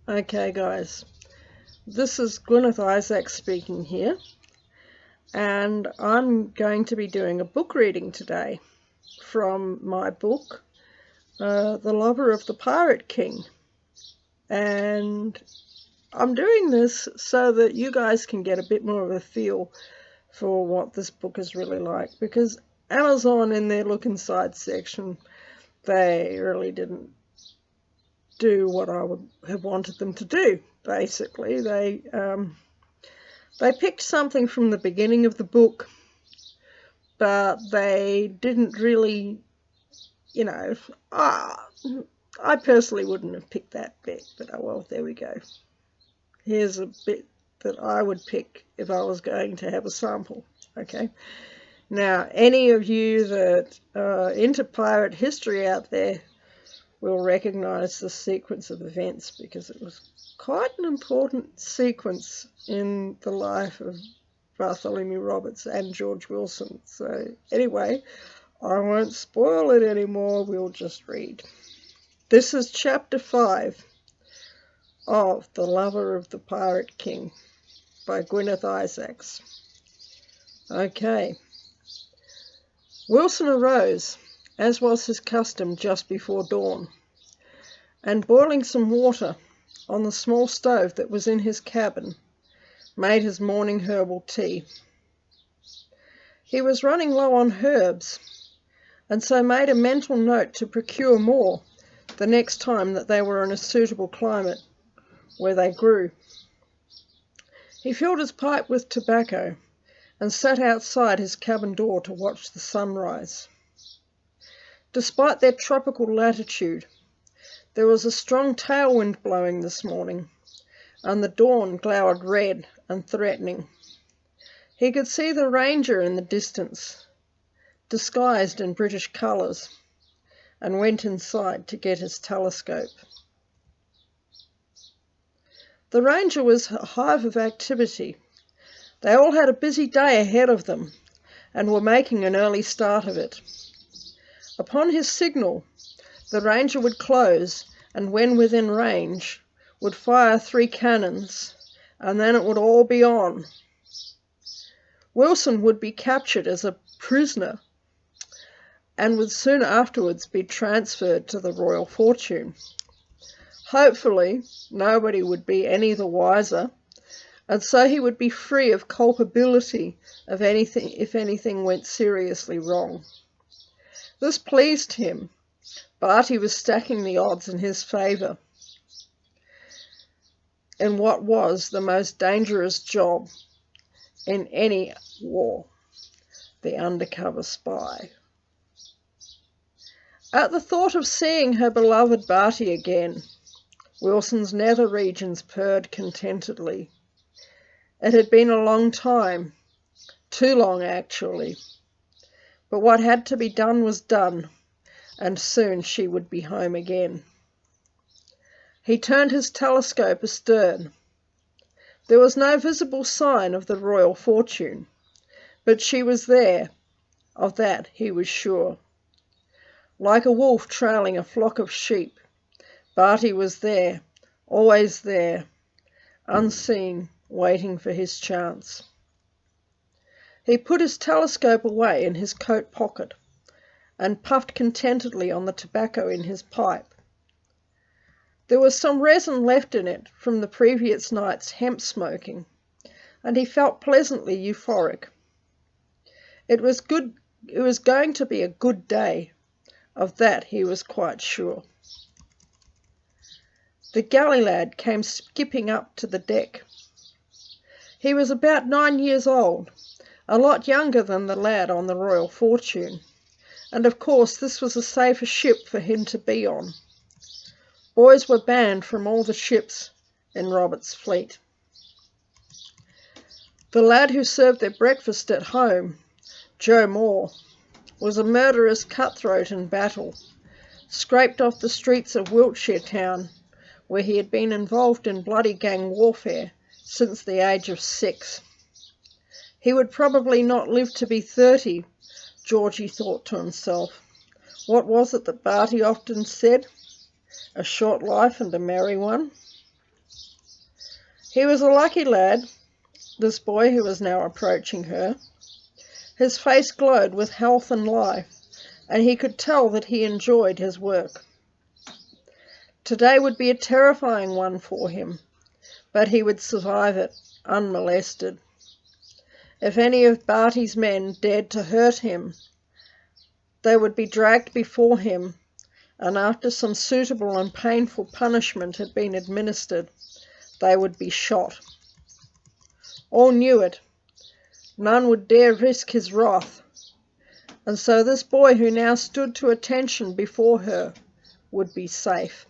Okay guys, this is Gwyneth Isaac speaking here, and I'm going to be doing a book reading today from my book, The Lover of the Pirate King. And I'm doing this so that you guys can get a bit more of a feel for what this book is really like, because Amazon in their Look Inside section, they really didn't do what I would have wanted them to do. Basically, they picked something from the beginning of the book, but they didn't really, I personally wouldn't have picked that bit, but oh well, there we go. Here's a bit that I would pick if I was going to have a sample. Okay. Now, any of you that are into pirate history out there will recognize the sequence of events, because it was quite an important sequence in the life of Bartholomew Roberts and George Wilson. So anyway, I won't spoil it anymore, we'll just read. This is chapter 5 of The Lover of the Pirate King by Gwyneth Isaacs. Okay. Wilson arose, as was his custom, just before dawn, and boiling some water on the small stove that was in his cabin, made his morning herbal tea. He was running low on herbs, and so made a mental note to procure more the next time that they were in a suitable climate where they grew. He filled his pipe with tobacco and sat outside his cabin door to watch the sunrise. Despite their tropical latitude, there was a strong tailwind blowing this morning, and the dawn glowered red and threatening. He could see the Ranger in the distance, disguised in British colours, and went inside to get his telescope. The Ranger was a hive of activity. They all had a busy day ahead of them, and were making an early start of it. Upon his signal, the Ranger would close, and when within range, would fire 3 cannons, and then it would all be on. Wilson would be captured as a prisoner, and would soon afterwards be transferred to the Royal Fortune. Hopefully, nobody would be any the wiser, and so he would be free of culpability of anything if anything went seriously wrong. This pleased him. Barty was stacking the odds in his favour in what was the most dangerous job in any war, the undercover spy. At the thought of seeing her beloved Barty again, Wilson's nether regions purred contentedly. It had been a long time, too long actually, but what had to be done was done, and soon she would be home again. He turned his telescope astern. There was no visible sign of the Royal Fortune, but she was there, of that he was sure. Like a wolf trailing a flock of sheep, Barty was there, always there, unseen, waiting for his chance. He put his telescope away in his coat pocket and puffed contentedly on the tobacco in his pipe. There was some resin left in it from the previous night's hemp smoking, and he felt pleasantly euphoric. It was going to be a good day, of that he was quite sure. The galley lad came skipping up to the deck. He was about 9 years old, a lot younger than the lad on the Royal Fortune, and of course this was a safer ship for him to be on. Boys were banned from all the ships in Robert's fleet. The lad who served their breakfast at home, Joe Moore, was a murderous cutthroat in battle, scraped off the streets of Wiltshire town, where he had been involved in bloody gang warfare since the age of 6. He would probably not live to be 30, Georgie thought to himself. What was it that Barty often said? A short life and a merry one. He was a lucky lad, this boy who was now approaching her. His face glowed with health and life, and he could tell that he enjoyed his work. Today would be a terrifying one for him, but he would survive it unmolested. If any of Barty's men dared to hurt him, they would be dragged before him, and after some suitable and painful punishment had been administered, they would be shot. All knew it. None would dare risk his wrath, and so this boy who now stood to attention before her would be safe.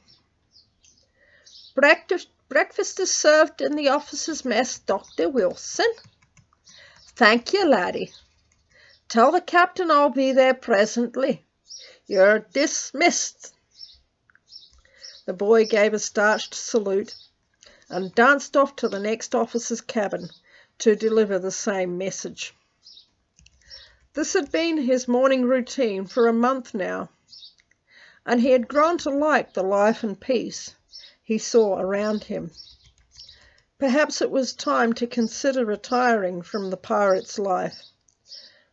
Breakfast is served in the officers' mess, Dr. Wilson. Thank you, laddie. Tell the captain I'll be there presently. You're dismissed. The boy gave a starched salute and danced off to the next officer's cabin to deliver the same message. This had been his morning routine for a month now, and he had grown to like the life and peace he saw around him. Perhaps it was time to consider retiring from the pirate's life,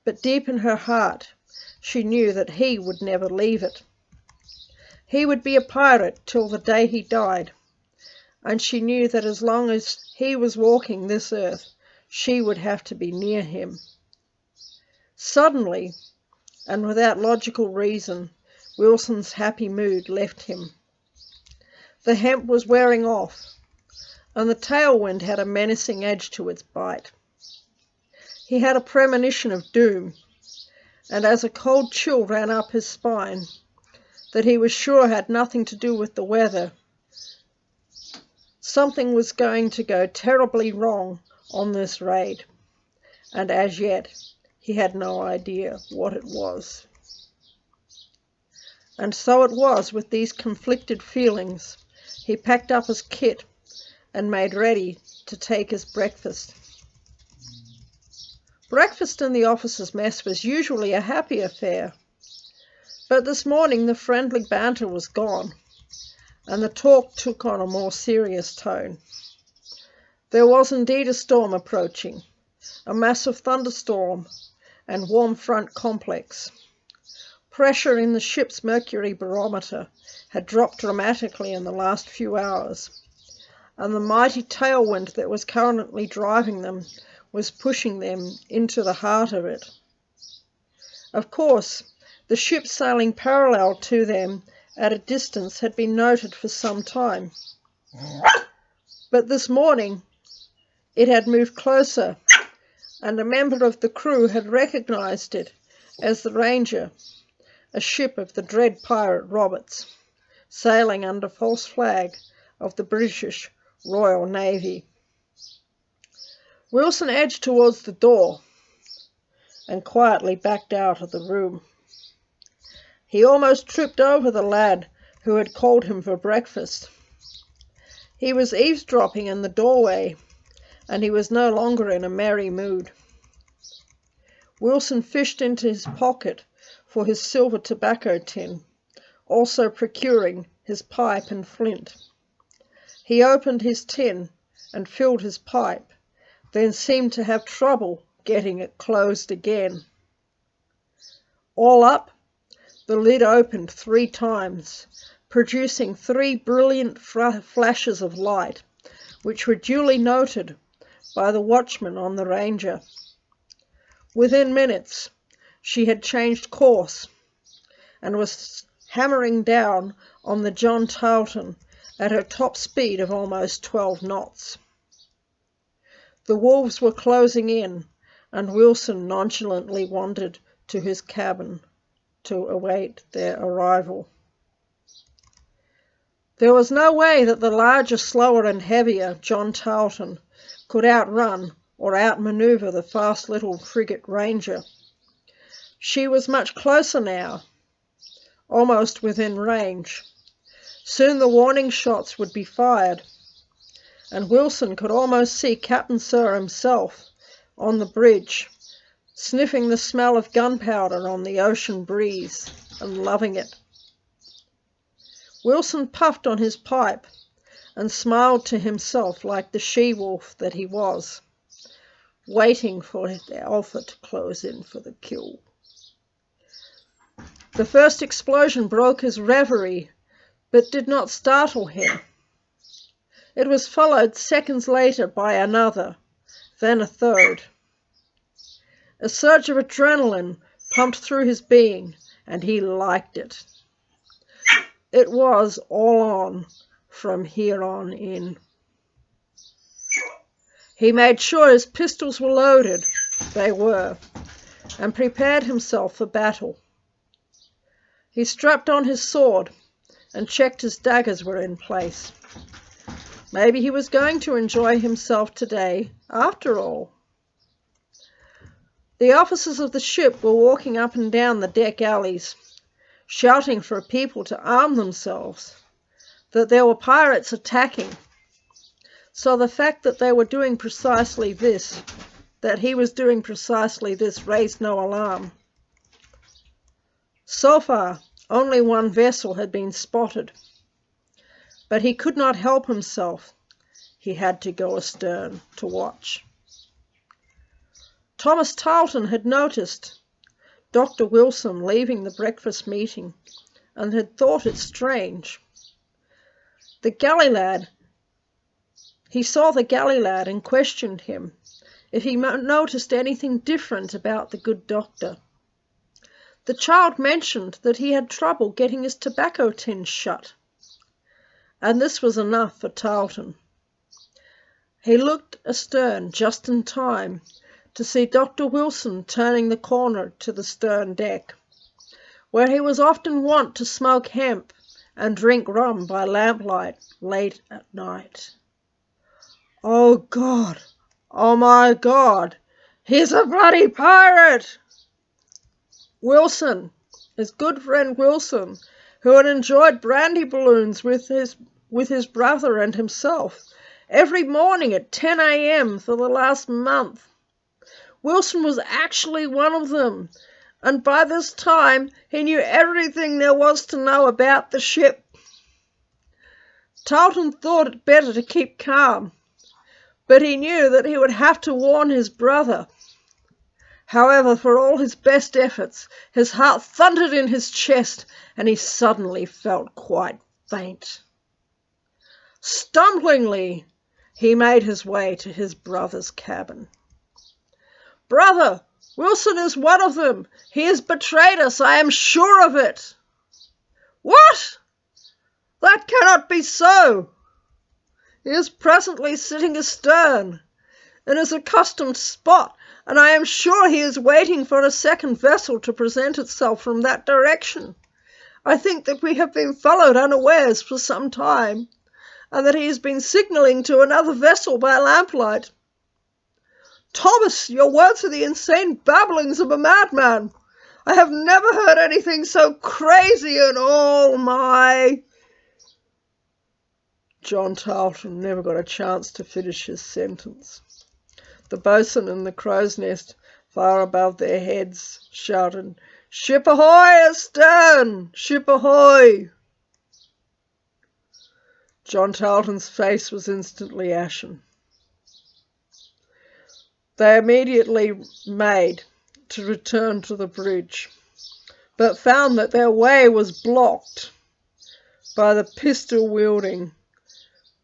but deep in her heart she knew that he would never leave it. He would be a pirate till the day he died, and she knew that as long as he was walking this earth, she would have to be near him. Suddenly, and without logical reason, Wilson's happy mood left him. The hemp was wearing off, and the tailwind had a menacing edge to its bite. He had a premonition of doom, and as a cold chill ran up his spine, that he was sure had nothing to do with the weather, something was going to go terribly wrong on this raid, and as yet he had no idea what it was. And so it was with these conflicted feelings. He packed up his kit and made ready to take his breakfast. Breakfast in the officers' mess was usually a happy affair, but this morning the friendly banter was gone, and the talk took on a more serious tone. There was indeed a storm approaching, a massive thunderstorm and warm front complex. Pressure in the ship's mercury barometer had dropped dramatically in the last few hours, and the mighty tailwind that was currently driving them was pushing them into the heart of it. Of course, the ship sailing parallel to them at a distance had been noted for some time, but this morning it had moved closer, and a member of the crew had recognized it as the Ranger, a ship of the dread pirate Roberts, sailing under false flag of the British Royal Navy. Wilson edged towards the door and quietly backed out of the room. He almost tripped over the lad who had called him for breakfast. He was eavesdropping in the doorway, and he was no longer in a merry mood. Wilson fished into his pocket for his silver tobacco tin, also procuring his pipe and flint. He opened his tin and filled his pipe, then seemed to have trouble getting it closed again. All up, the lid opened 3 times, producing 3 brilliant flashes of light, which were duly noted by the watchman on the Ranger. Within minutes, she had changed course and was hammering down on the John Tarleton at her top speed of almost 12 knots. The wolves were closing in, and Wilson nonchalantly wandered to his cabin to await their arrival. There was no way that the larger, slower and heavier John Tarleton could outrun or outmaneuver the fast little frigate Ranger. She was much closer now, almost within range. Soon the warning shots would be fired, and Wilson could almost see Captain Sir himself on the bridge, sniffing the smell of gunpowder on the ocean breeze and loving it. Wilson puffed on his pipe and smiled to himself like the she-wolf that he was, waiting for the alpha to close in for the kill. The first explosion broke his reverie, but did not startle him. It was followed seconds later by another, then a third. A surge of adrenaline pumped through his being, and he liked it. It was all on from here on in. He made sure his pistols were loaded. They were, and prepared himself for battle. He strapped on his sword and checked his daggers were in place. Maybe he was going to enjoy himself today, after all. The officers of the ship were walking up and down the deck alleys, shouting for people to arm themselves, that there were pirates attacking. So the fact that they were doing precisely this, that he was doing precisely this, raised no alarm. So far, only one vessel had been spotted, but he could not help himself. He had to go astern to watch. Thomas Tarleton had noticed Dr. Wilson leaving the breakfast meeting and had thought it strange. He saw the galley lad and questioned him if he noticed anything different about the good doctor. The child mentioned that he had trouble getting his tobacco tin shut, and this was enough for Tarleton. He looked astern just in time to see Dr. Wilson turning the corner to the stern deck, where he was often wont to smoke hemp and drink rum by lamplight late at night. "Oh God! Oh my God! He's a bloody pirate!" Wilson, his good friend Wilson, who had enjoyed brandy balloons with his brother and himself every morning at 10 a.m. for the last month. Wilson was actually one of them, and by this time he knew everything there was to know about the ship. Tarleton thought it better to keep calm, but he knew that he would have to warn his brother. However, for all his best efforts, his heart thundered in his chest, and he suddenly felt quite faint. Stumblingly, he made his way to his brother's cabin. "Brother, Wilson is one of them. He has betrayed us, I am sure of it." "What? That cannot be so. He is presently sitting astern, in his accustomed spot, and I am sure he is waiting for a second vessel to present itself from that direction. I think that we have been followed unawares for some time, and that he has been signalling to another vessel by lamplight." "Thomas, your words are the insane babblings of a madman. I have never heard anything so crazy in all my—" John Tarleton never got a chance to finish his sentence. The boatswain in the crow's nest, far above their heads, shouted, "Ship ahoy astern! Ship ahoy!" John Tarleton's face was instantly ashen. They immediately made to return to the bridge, but found that their way was blocked by the pistol-wielding,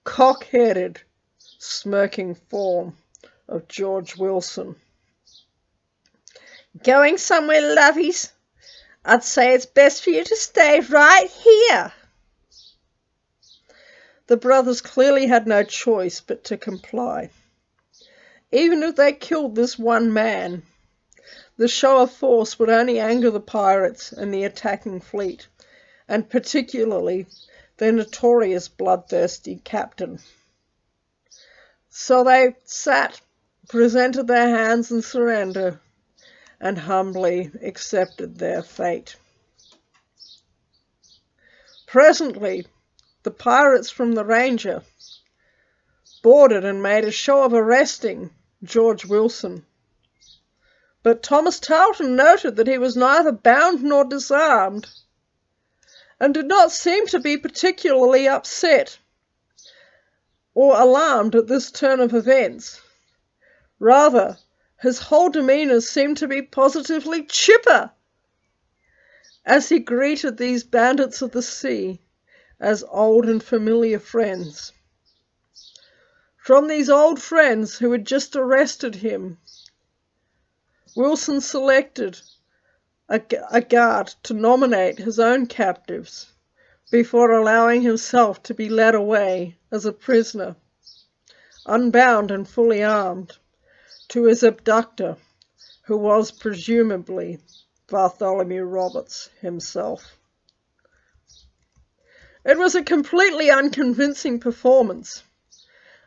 cock-headed, smirking form of George Wilson. "Going somewhere, lovies? I'd say it's best for you to stay right here." The brothers clearly had no choice but to comply. Even if they killed this one man, the show of force would only anger the pirates and the attacking fleet, and particularly their notorious bloodthirsty captain. So they sat, presented their hands in surrender, and humbly accepted their fate. Presently, the pirates from the Ranger boarded and made a show of arresting George Wilson. But Thomas Tarleton noted that he was neither bound nor disarmed, and did not seem to be particularly upset. or alarmed at this turn of events. Rather, his whole demeanour seemed to be positively chipper as he greeted these bandits of the sea as old and familiar friends. From these old friends who had just arrested him, Wilson selected a guard to nominate his own captives before allowing himself to be led away as a prisoner, unbound and fully armed, to his abductor, who was presumably Bartholomew Roberts himself. It was a completely unconvincing performance,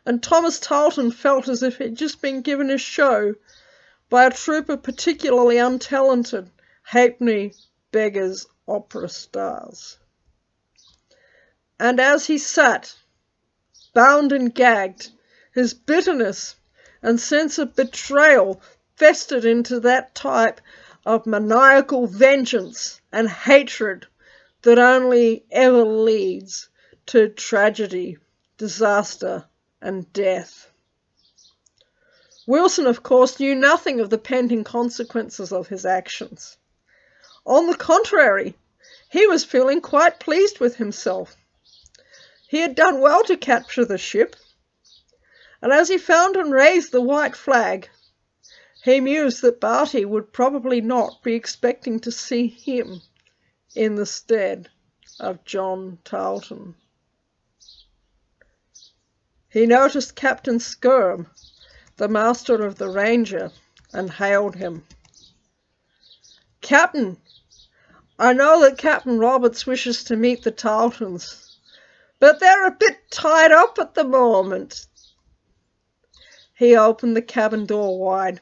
and Thomas Tarleton felt as if he'd just been given a show by a troupe of particularly untalented halfpenny beggars opera stars. And as he sat, bound and gagged, his bitterness and sense of betrayal festered into that type of maniacal vengeance and hatred that only ever leads to tragedy, disaster, and death. Wilson, of course, knew nothing of the pending consequences of his actions. On the contrary, he was feeling quite pleased with himself. He had done well to capture the ship, and as he found and raised the white flag, he mused that Barty would probably not be expecting to see him in the stead of John Tarleton. He noticed Captain Skirm, the master of the Ranger, and hailed him. "Captain, I know that Captain Roberts wishes to meet the Tarletons, but they're a bit tied up at the moment." He opened the cabin door wide,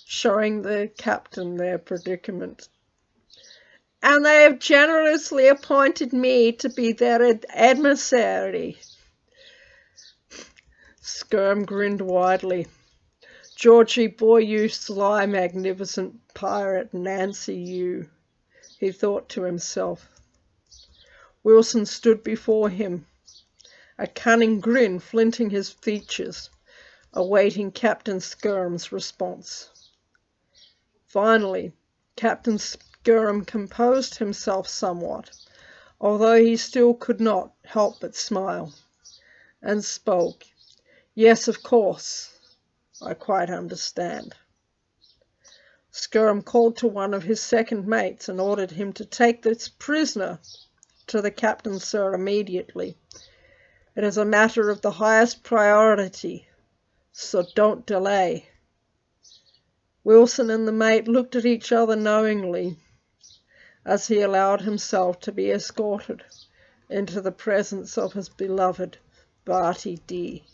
showing the captain their predicament. "And they have generously appointed me to be their emissary." Skirm grinned widely. "Georgie boy, you sly, magnificent pirate Nancy, you," he thought to himself. Wilson stood before him, a cunning grin flinting his features, awaiting Captain Skirm's response. Finally, Captain Skirm composed himself somewhat, although he still could not help but smile, and spoke. "Yes, of course, I quite understand." Skirm called to one of his second mates and ordered him to take this prisoner to the captain, sir, immediately. "It is a matter of the highest priority, so don't delay." Wilson and the mate looked at each other knowingly as he allowed himself to be escorted into the presence of his beloved Barty D.